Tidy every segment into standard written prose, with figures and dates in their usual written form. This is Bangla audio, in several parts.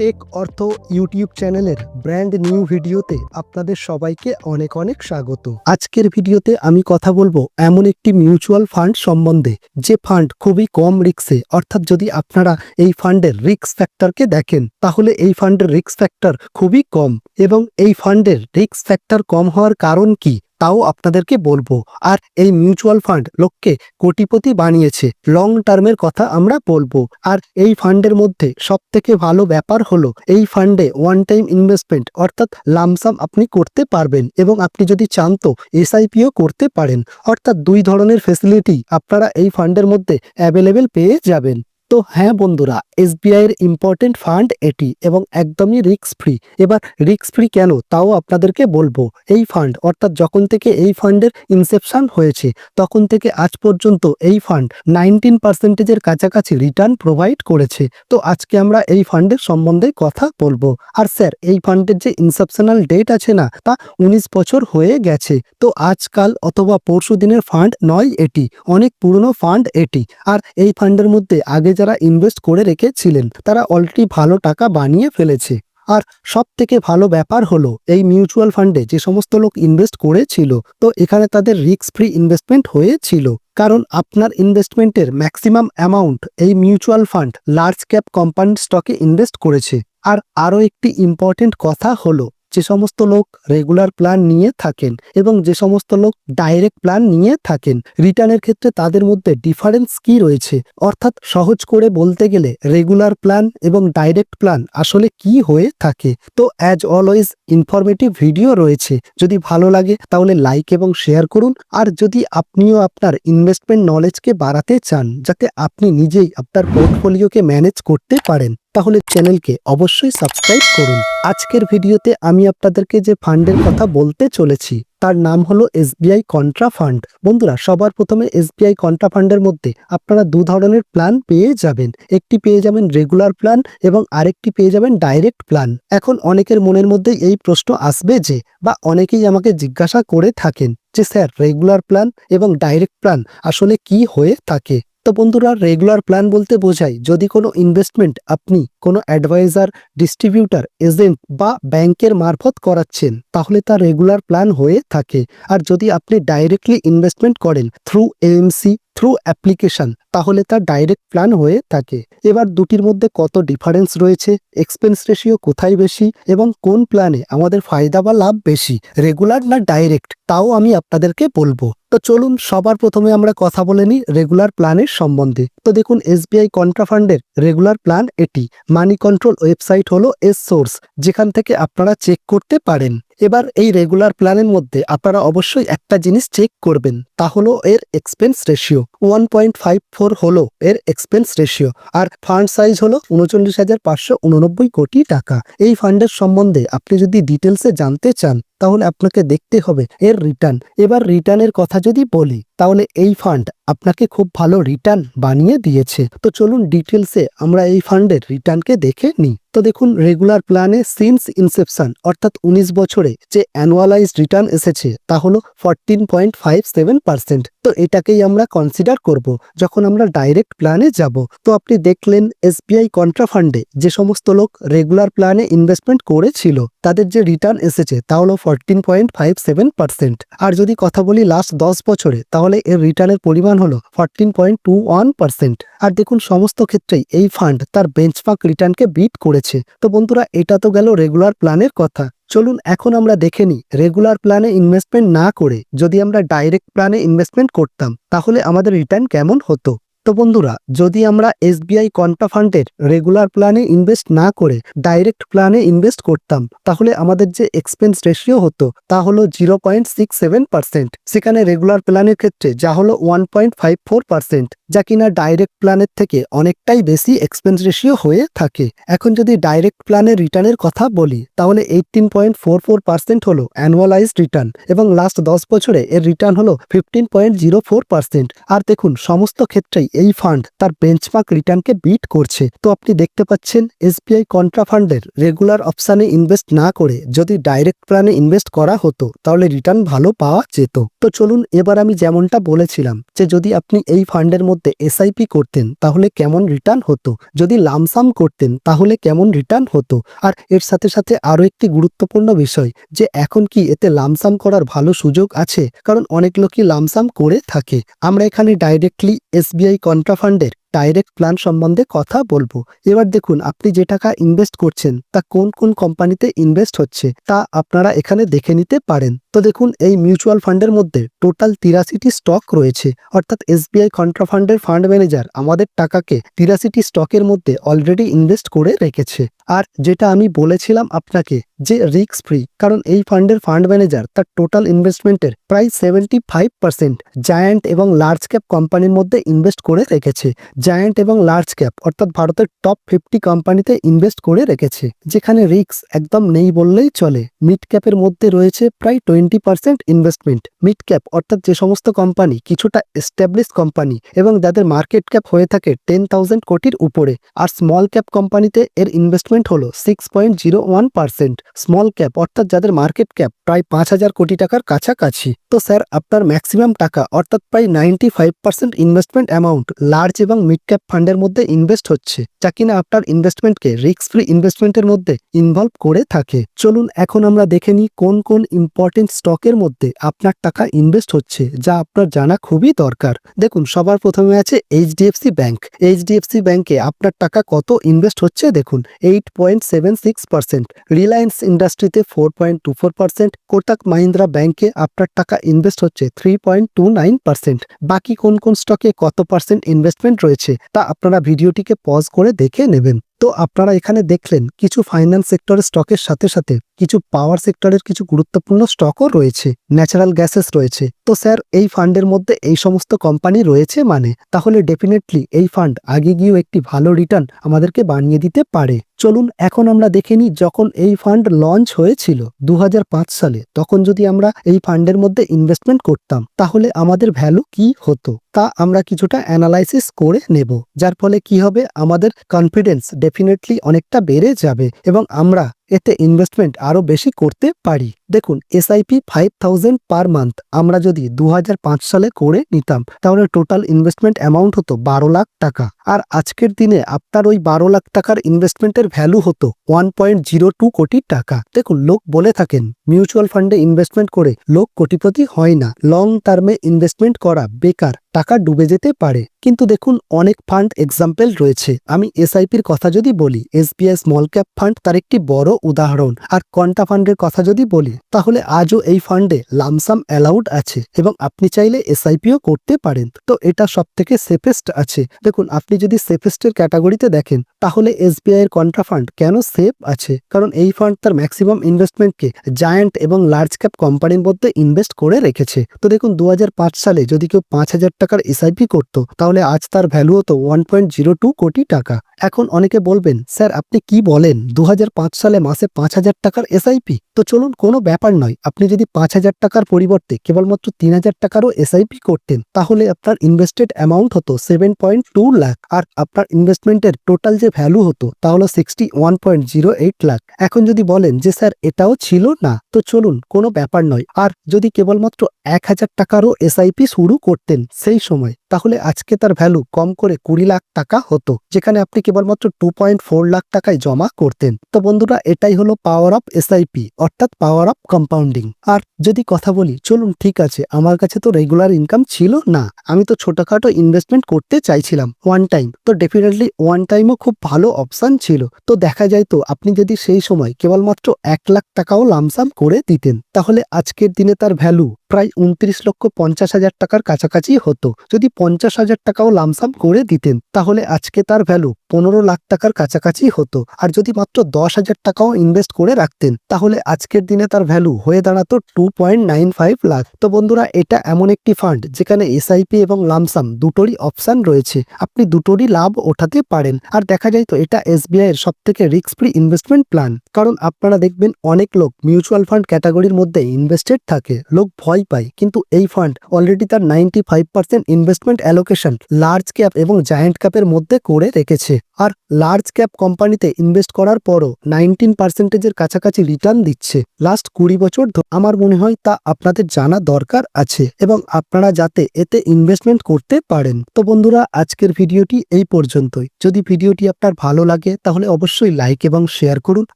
টেক অর্থ ইউটিউব চ্যানেলের ব্র্যান্ড নিউ ভিডিওতে আপনাদের সবাইকে অনেক অনেক স্বাগত। আজকের ভিডিওতে আমি কথা বলবো এমন একটি মিউচুয়াল ফান্ড সম্বন্ধে, যে ফান্ড খুবই কম রিস্কে, অর্থাৎ যদি আপনারা এই ফান্ডের রিস্ক ফ্যাক্টরকে দেখেন তাহলে এই ফান্ডের রিস্ক ফ্যাক্টর খুবই কম, এবং এই ফান্ডের রিস্ক ফ্যাক্টর কম হওয়ার কারণ কি তাও আপনাদেরকে বলবো। আর এই মিউচুয়াল ফান্ড লোককে কোটিপতি বানিয়েছে, লং টার্মের কথা আমরা বলবো। আর এই ফান্ডের মধ্যে সব থেকে ভালো ব্যাপার হলো এই ফান্ডে ওয়ান টাইম ইনভেস্টমেন্ট অর্থাৎ লামসাম আপনি করতে পারবেন, এবং আপনি যদি চান তো এসআইপিও করতে পারেন। অর্থাৎ দুই ধরনের ফেসিলিটি আপনারা এই ফান্ডের মধ্যে অ্যাভেলেবেল পেয়ে যাবেন। তো হ্যাঁ বন্ধুরা, এসবিআই এর ইম্পর্টেন্ট ফান্ড এটি, এবং একদমই রিস্ক ফ্রি। এবার রিস্ক ফ্রি কেন তাও আপনাদেরকে বলবো। এই ফান্ড অর্থাৎ যখন থেকে এই ফান্ডের ইনসেপশন হয়েছে তখন থেকে আজ পর্যন্ত এই ফান্ড 19%-এর কাছাকাছি রিটার্ন প্রোভাইড করেছে। তো আজকে আমরা এই ফান্ডের সম্বন্ধে কথা বলবো। আর স্যার, এই ফান্ডের যে ইনসেপশনাল ডেট আছে না, তা 19 বছর হয়ে গেছে। তো আজকাল অথবা পরশু দিনের ফান্ড নয় এটি, অনেক পুরনো ফান্ড এটি। আর এই ফান্ডের মধ্যে আগে যারা ইনভেস্ট করে রেখেছিলেন তারা অলরেডি ভালো টাকা বানিয়ে ফেলেছে। আর সব থেকে ভালো ব্যাপার হলো এই মিউচুয়াল ফান্ডে যে সমস্ত লোক ইনভেস্ট করেছিল, তো এখানে তাদের রিস্ক ফ্রি ইনভেস্টমেন্ট হয়েছিল। কারণ আপনার ইনভেস্টমেন্টের ম্যাক্সিমাম অ্যামাউন্ট এই mutual fund large cap company স্টকে ইনভেস্ট করেছে। আর আরও একটি ইম্পর্টেন্ট কথা হলো, যে সমস্ত লোক রেগুলার প্ল্যান নিয়ে থাকেন এবং যে সমস্ত লোক ডাইরেক্ট প্ল্যান নিয়ে থাকেন, রিটার্নের ক্ষেত্রে তাদের মধ্যে ডিফারেন্স কি রয়েছে, অর্থাৎ সহজ করে বলতে গেলে রেগুলার প্ল্যান এবং ডাইরেক্ট প্ল্যান আসলে কি হয়ে থাকে। তো অ্যাজ অলওয়েজ ইনফরমেটিভ ভিডিও রয়েছে, যদি ভালো লাগে তাহলে লাইক এবং শেয়ার করুন। আর যদি আপনিও আপনার ইনভেস্টমেন্ট নলেজকে বাড়াতে চান, যাতে আপনি নিজেই আপনার পোর্টফোলিওকে ম্যানেজ করতে পারেন, তাহলে চ্যানেলকে অবশ্যই সাবস্ক্রাইব করুন। আজকের ভিডিওতে আমি আপনাদেরকে যে ফান্ডের কথা বলতে চলেছি তার নাম হলো এসবিআই কন্ট্রা ফান্ড। বন্ধুরা, সবার প্রথমে এসবিআই কন্ট্রা ফান্ডের মধ্যে আপনারা দু ধরনের প্ল্যান পেয়ে যাবেন। একটি পেয়ে যাবেন রেগুলার প্ল্যান এবং আরেকটি পেয়ে যাবেন ডাইরেক্ট প্ল্যান। এখন অনেকের মনের মধ্যে এই প্রশ্ন আসবে যে, বা অনেকেই আমাকে জিজ্ঞাসা করে থাকেন যে স্যার, রেগুলার প্ল্যান এবং ডাইরেক্ট প্ল্যান আসলে কি হয়ে থাকে। তো বন্ধুরা, রেগুলার প্ল্যান বলতে বোঝায় যদি কোনো ইনভেস্টমেন্ট আপনি কোনো অ্যাডভাইজার, ডিস্ট্রিবিউটার, এজেন্ট বা ব্যাংকের মারফত করাচ্ছেন তাহলে তা রেগুলার প্ল্যান হয়ে থাকে। আর যদি আপনি ডাইরেক্টলি ইনভেস্টমেন্ট করেন থ্রু এএমসি, থ্রু অ্যাপ্লিকেশন, তাহলে তা ডাইরেক্ট প্ল্যান হয়ে থাকে। এবার দুটির মধ্যে কত ডিফারেন্স রয়েছে, এক্সপেন্স রেশিও কোথায় বেশি এবং কোন প্ল্যানে আমাদের ফায়দা বা লাভ বেশি, রেগুলার না ডাইরেক্ট, তাও আমি আপনাদেরকে বলবো। তো চলুন সবার প্রথমে আমরা কথা বলে নিই রেগুলার প্ল্যানের সম্বন্ধে। তো দেখুন, এসবিআই কন্ট্রা ফান্ডের রেগুলার প্ল্যান এটি। মানি কন্ট্রোল ওয়েবসাইট হলো এস সোর্স, যেখান থেকে আপনারা চেক করতে পারেন। এবার এই রেগুলার প্ল্যানের মধ্যে আপনারা অবশ্যই একটা জিনিস চেক করবেন, তা হলো এর এক্সপেন্স রেশিও। 1.54 হলো এর এক্সপেন্স রেশিও। আর ফান্ড সাইজ হলো 39,589 কোটি টাকা। এই ফান্ডের সম্বন্ধে আপনি যদি ডিটেলসে জানতে চান তাহলে আপনাকে দেখতে হবে এর রিটার্ন। এবার রিটার্নের কথা যদি বলি তাহলে এই ফান্ড আপনাকে খুব ভালো রিটার্ন বানিয়ে দিয়েছে। তো চলুন ডিটেলসে আমরা এই ফান্ডের রিটার্নকে দেখে নিই। তো দেখুন, রেগুলার প্ল্যানে সিন্স ইনসেপশন অর্থাৎ 19 বছরে যে অ্যানুয়ালাইজড রিটার্ন এসেছে তা হলো 14.57%। তো এটাকেই আমরা কনসিডার করব যখন আমরা ডাইরেক্ট প্ল্যানে যাব। তো আপনি দেখলেন এসবিআই কন্ট্রা ফান্ডে যে সমস্ত লোক রেগুলার প্ল্যানে ইনভেস্টমেন্ট করেছিল তাদের যে রিটার্ন এসেছে তা হলো 14.57%। আর যদি কথা বলি লাস্ট 10 বছরে, তাহলে এর রিটার্নের পরিমাণ হলো 14.21%। আর দেখুন, সমস্ত ক্ষেত্রেই এই ফান্ড তার বেঞ্চমার্ক রিটার্নকে বিট করেছে। তো বন্ধুরা, এটা তো গেল রেগুলার প্ল্যানের কথা। চলুন এখন আমরা দেখে নিই রেগুলার প্ল্যানে ইনভেস্টমেন্ট না করে যদি আমরা ডাইরেক্ট প্ল্যানে ইনভেস্টমেন্ট করতাম তাহলে আমাদের রিটার্ন কেমন হতো। তো বন্ধুরা, যদি আমরা এসবিআই কন্ট্রা ফান্ডের রেগুলার প্ল্যানে ইনভেস্ট না করে ডাইরেক্ট প্ল্যানে ইনভেস্ট করতাম তাহলে আমাদের যে এক্সপেন্স রেশিও হতো তা হলো 0.67%। সেখানে রেগুলার প্ল্যানের ক্ষেত্রে যা হলো 1.54%, যা কিনা ডাইরেক্ট প্ল্যানের থেকে অনেকটাই বেশি এক্সপেন্স রেশিও হয়ে থাকে। এখন যদি ডাইরেক্ট প্ল্যানের রিটার্নের কথা বলি তাহলে 18.44% হলো অ্যানুয়ালাইজড রিটার্ন, এবং লাস্ট 10 বছরে এর রিটার্ন হলো 15.04%। আর দেখুন, সমস্ত ক্ষেত্রেই এই ফান্ড তার বেঞ্চমার্ক রিটার্নকে বিট করছে। তো আপনি দেখতে পাচ্ছেন এসবিআই কন্ট্রা ফান্ডের রেগুলার অপশানে ইনভেস্ট না করে যদি ডাইরেক্ট প্ল্যানে ইনভেস্ট করা হতো তাহলে রিটার্ন ভালো পাওয়া যেত। তো চলুন এবার আমি যেমনটা বলেছিলাম যে যদি আপনি এই ফান্ডের মধ্যে এসআইপি করতেন তাহলে কেমন রিটার্ন হতো, যদি লামসাম করতেন তাহলে কেমন রিটার্ন হতো। আর এর সাথে সাথে আরো একটি গুরুত্বপূর্ণ বিষয় যে এখন কি এতে লামসাম করার ভালো সুযোগ আছে, কারণ অনেক লোকই লামসাম করে থাকে। আমরা এখানে ডাইরেক্টলি এসবিআই কন্ট্রা ফান্ডের ডাইরেক্ট প্ল্যান সম্বন্ধে কথা বলবো। এবার দেখুন আপনি যে টাকা ইনভেস্ট করছেন তা কোন কোন কোম্পানিতে ইনভেস্ট হচ্ছে তা আপনারা এখানে দেখে নিতে পারেন। তো দেখুন এই মিউচুয়াল ফান্ডের মধ্যে টোটাল 83টি স্টক রয়েছে, অর্থাৎ এসবিআই কন্ট্রা ফান্ডের ফান্ড ম্যানেজার আমাদের টাকাকে 83টি স্টকের মধ্যে অলরেডি ইনভেস্ট করে রেখেছে। আর যেটা আমি বলেছিলাম আপনাকে যে রিস্ক ফ্রি, কারণ এই ফান্ডের ফান্ড ম্যানেজার তার টোটাল ইনভেস্টমেন্টের প্রায় 75% জায়ান্ট এবং লার্জ ক্যাপ কোম্পানির মধ্যে ইনভেস্ট করে রেখেছে। জায়ান্ট এবং লার্জ ক্যাপ অর্থাৎ ভারতের টপ 50 কোম্পানিতে ইনভেস্ট করে রেখেছে, যেখানে রিস্ক একদম নেই বললেই চলে। মিড ক্যাপের মধ্যে রয়েছে প্রায় 20% ইনভেস্টমেন্ট। মিড ক্যাপ অর্থাৎ যে সমস্ত কোম্পানি কিছুটা এস্টাবলিশ কোম্পানি এবং যাদের মার্কেট ক্যাপ হয়ে থাকে 10,000 কোটির উপরে। আর স্মল ক্যাপ কোম্পানিতে এর ইনভেস্টমেন্ট হলো 6.01%। স্মল ক্যাপ অর্থাৎ যাদের মার্কেট ক্যাপ প্রায় 5,000 কোটি টাকার কাছাকাছি। তো স্যার আপনার ম্যাক্সিমাম টাকা অর্থাৎ প্রায় 95% ইনভেস্টমেন্ট অ্যামাউন্ট লার্জ এবং মিড ক্যাপ ফান্ডের মধ্যে ইনভেস্ট হচ্ছে, যা কিনা আপনার ইনভেস্টমেন্টকে রিস্ক ফ্রি ইনভেস্টমেন্টের মধ্যে ইনভলভ করে থাকে। চলুন এখন আমরা দেখে নিই কোন কোন ইম্পর্টেন্ট স্টকের মধ্যে আপনার টাকা ইনভেস্ট হচ্ছে, যা আপনার জানা খুবই দরকার। দেখুন সবার প্রথমে আছে এইচডিএফসি ব্যাংক। এইচডিএফসি ব্যাংকে আপনার টাকা কত ইনভেস্ট হচ্ছে দেখুন 8.76%। রিলায়েন্স ইন্ডাস্ট্রিতে 4.24%। কোটাক মাহিন্দ্রা ব্যাংকে আপনার টাকা ইনভেস্ট হচ্ছে 3.29%। বাকি কোন কোন স্টকে কত পার্সেন্ট ইনভেস্টমেন্ট রয়েছে তা আপনারা ভিডিওটিকে পজ করে দেখে নেবেন। তো আপনারা এখানে দেখলেন কিছু ফাইন্যান্স সেক্টরের স্টকের সাথে সাথে কিছু পাওয়ার সেক্টরের কিছু গুরুত্বপূর্ণ স্টকও রয়েছে, ন্যাচারাল গ্যাসেস রয়েছে। তো স্যার এই ফান্ডের মধ্যে এই সমস্ত কোম্পানি রয়েছে মানে তাহলে ডেফিনেটলি এই ফান্ড আগে গিয়েও একটি ভালো রিটার্ন আমাদেরকে বানিয়ে দিতে পারে। চলুন এখন আমরা দেখে নিই যখন এই ফান্ড লঞ্চ হয়েছিল 2005 সালে, তখন যদি আমরা এই ফান্ডের মধ্যে ইনভেস্টমেন্ট করতাম তাহলে আমাদের ভ্যালু কি হতো তা আমরা কিছুটা অ্যানালাইসিস করে নেব, যার ফলে কি হবে আমাদের কনফিডেন্স ডেফিনেটলি অনেকটা বেড়ে যাবে এবং আমরা এতে ইনভেস্টমেন্ট আরো বেশি করতে পারি। দেখুন এসআইপি 5,000 পার মান্থ আমরা যদি 2005 সালে করে নিতাম তাহলে টোটাল ইনভেস্টমেন্ট অ্যামাউন্ট হতো 12 লাখ টাকা। আর আজকের দিনে আপনার ওই 12 লাখ টাকার ইনভেস্টমেন্টের ভ্যালু হতো 1.02 কোটি টাকা। দেখুন লোক বলে থাকেন মিউচুয়াল ফান্ডে ইনভেস্টমেন্ট করে লোক কোটিপতি হয় না, লং টার্মে ইনভেস্টমেন্ট করা বেকার, টাকা ডুবে যেতে পারে। কিন্তু দেখুন অনেক ফান্ড এক্সাম্পল রয়েছে। আমি এসআইপির কথা যদি বলি, এসবিআই স্মল ক্যাপ ফান্ড তার একটি বড় উদাহরণ। আর কন্টা ফান্ডের কথা যদি বলি তাহলে আজও এই ফান্ডে লামসাম অ্যালাউড আছে এবং আপনি চাইলে এসআইপিও করতে পারেন। তো এটা সব থেকে সেফেস্ট আছে। দেখুন আপনি যদি সেফেস্টের ক্যাটাগরিতে দেখেন তাহলে এসবিআই এর কন্ট্রা ফান্ড কেন সেফ আছে, কারণ এই ফান্ড তার ম্যাক্সিমাম ইনভেস্টমেন্টকে জায়ান্ট এবং লার্জ ক্যাপ কোম্পানির মধ্যে ইনভেস্ট করে রেখেছে। তো দেখুন 2005 সালে যদি কেউ 5,000 টাকার এসআইপি করতো তাহলে আজ তার ভ্যালু হতো 1.02 কোটি টাকা। এখন অনেকে বলবেন স্যার আপনি কি বলেন 2005 সালে মাসে 5,000 টাকার এসআইপি? তো চলুন কোনো ব্যাপার নয়, আপনি যদি 5,000 টাকার পরিবর্তে কেবলমাত্র 3,000 টাকারও এসআইপি করতেন তাহলে আপনার ইনভেস্টেড অ্যামাউন্ট হতো 7.2 লাখ আর আপনার ইনভেস্টমেন্টের টোটাল যে ভ্যালু হতো তা হলো 61.08 লাখ। এখন যদি বলেন যে স্যার এটাও ছিল না, তো চলুন কোনো ব্যাপার নয়, আর যদি কেবলমাত্র 1,000 টাকারও এসআইপি শুরু করতেন সেই সময় তাহলে আজকে তার ভ্যালু কম করে 20 লাখ টাকা হতো, যেখানে আপনি কেবলমাত্র 2.4 লাখ টাকায় জমা করতেন। তো বন্ধুরা এটাই হলো পাওয়ার অফ এসআইপি অর্থাৎ পাওয়ার অফ কম্পাউন্ডিং। আর যদি কথা বলি চলুন ঠিক আছে আমার কাছে তো রেগুলার ইনকাম ছিল না, আমি তো ছোটখাটো ইনভেস্টমেন্ট করতে চাইছিলাম ওয়ান টাইম, তো ডেফিনেটলি ওয়ান টাইমও খুব ভালো অপশন ছিল। তো দেখা যায় তো আপনি যদি সেই সময় কেবলমাত্র 1 লাখ টাকাও লামসাম করে দিতেন তাহলে আজকের দিনে তার ভ্যালু প্রায় 29,50,000 টাকার কাছাকাছি হতো। যদি 50,000 টাকাও লামসাম করে দিতেন তাহলে আজকে তার ভ্যালু 15 লাখ টাকার কাছাকাছি হতো। আর যদি মাত্র 10,000 টাকাও ইনভেস্ট করে রাখতেন তাহলে আজকের দিনে তার ভ্যালু হয়ে দাঁড়াতো 2.95 লাখ। তো বন্ধুরা এটা এমন একটি ফান্ড যেখানে এসআইপি এবং লামসাম দুটোরই অপশন রয়েছে, আপনি দুটোরই লাভ ওঠাতে পারেন। আর দেখা যায় তো এটা এসবিআই এর সব থেকে রিস্ক ফ্রি ইনভেস্টমেন্ট প্ল্যান, কারণ আপনারা দেখবেন অনেক লোক মিউচুয়াল ফান্ড ক্যাটাগরির মধ্যে ইনভেস্টেড থাকে, লোক ভয় ভয় পায়, কিন্তু এই ফান্ড অলরেডি তার 95% ইনভেস্টমেন্ট অ্যালোকেশন লার্জ ক্যাপ এবং জায়ান্ট ক্যাপের মধ্যে করে রেখেছে। আর লার্জ ক্যাপ কোম্পানিতে ইনভেস্ট করার পরও 19%-এর কাছাকাছি রিটার্ন দিচ্ছে লাস্ট 20 বছর ধরে। আমার মনে হয় তা আপনাদের জানা দরকার আছে এবং আপনারা যাতে এতে ইনভেস্টমেন্ট করতে পারেন। তো বন্ধুরা, আজকের ভিডিওটি এই পর্যন্তই। যদি ভিডিওটি আপনার ভালো লাগে তাহলে অবশ্যই লাইক এবং শেয়ার করুন।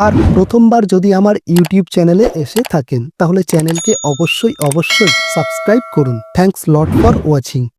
আর প্রথমবার যদি আমার ইউটিউব চ্যানেলে এসে থাকেন তাহলে চ্যানেলকে অবশ্যই সাবস্ক্রাইব করুন। Thanks lot for watching.